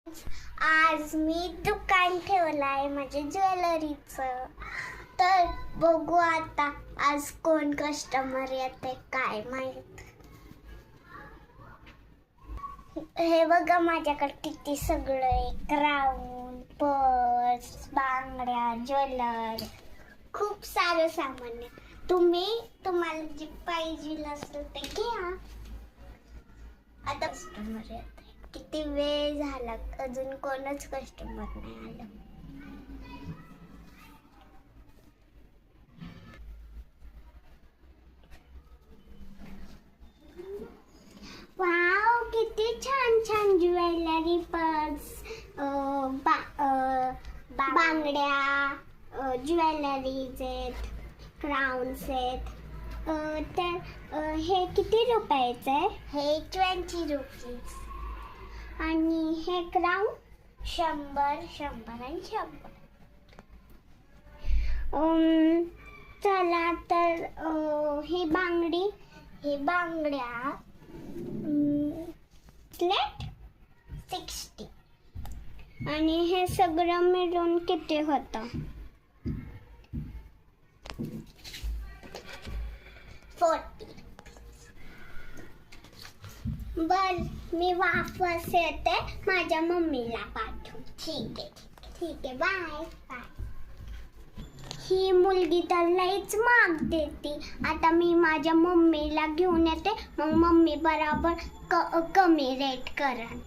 आज मी दुकान ठेवलं आहे माझ्या ज्वेलरीचं. तर बघू आता आज कोण कस्टमर येते काय माहित. हे बघा माझ्याकडे किती सगळं आहे. क्राऊन, पर्स, बांगड्या, ज्वेलरी, खूप सारं सामान आहे. तुम्हाला जे पाहिजे असेल ते घ्या. आता कस्टमर येते. किती वेळ झाला अजून कोणच कस्टमर नाही आलं. वाव, किती छान छान ज्वेलरी, पर्स, बांगड्या, ज्वेलरीज आहेत, क्राउन्स आहेत. तर हे किती रुपयाचं आहे? हे 20 रुपीज. आणि हे क्राउन 100 आणि 100. चला तर ही बांगड्या प्लेट 60. आणि हे सगळं मिळून किती होतं? 40. बर, मी वापस येते, माझ्या मम्मीला पाठवून. ठीक आहे, बाय. ही मुलगी तर लईच महाग देते. आता मी माझ्या मम्मीला घेऊन येते, मग मम्मी बरोबर कमी रेट करेन.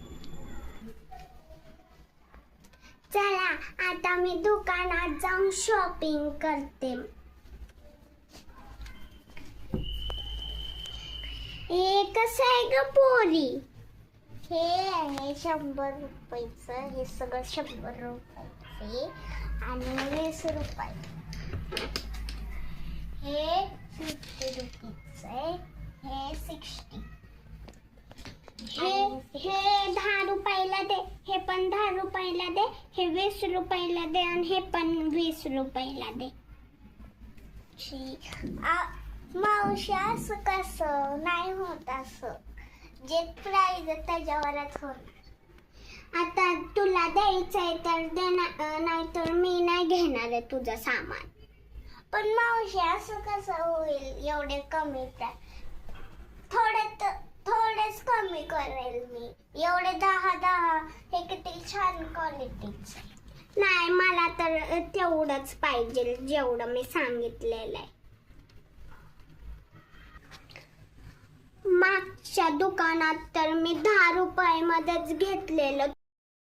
चला आता मी दुकानात जाऊन शॉपिंग करते. हे कसं आहे ग पोरी? हे आहे 100 रुपयाचं. हे सगळं 100 रुपयाचे आणि 20 रुपये. हे 50 रुपीजचं आहे. हे 60. हे 10 रुपयाला दे. हे पण 10 रुपयाला दे. हे 20 रुपयाला दे आणि हे पण 20 रुपयाला दे. मावशी, असं कसं नाही होत? असं जे प्राइस आहे त्याच्यावरच होणार. आता तुला द्यायचं आहे तर दे, नाही तर मी नाही घेणार आहे तुझं सामान. पण मावशी, असं कसं होईल? एवढे कमी थोडेच कमी करेल मी. एवढे 10 हे किती छान क्वालिटीचे. नाही, मला तर तेवढंच पाहिजे जेवढं मी सांगितलेलं आहे. मागच्या दुकानात तर मी 10 रुपयामध्येच घेतलेलं.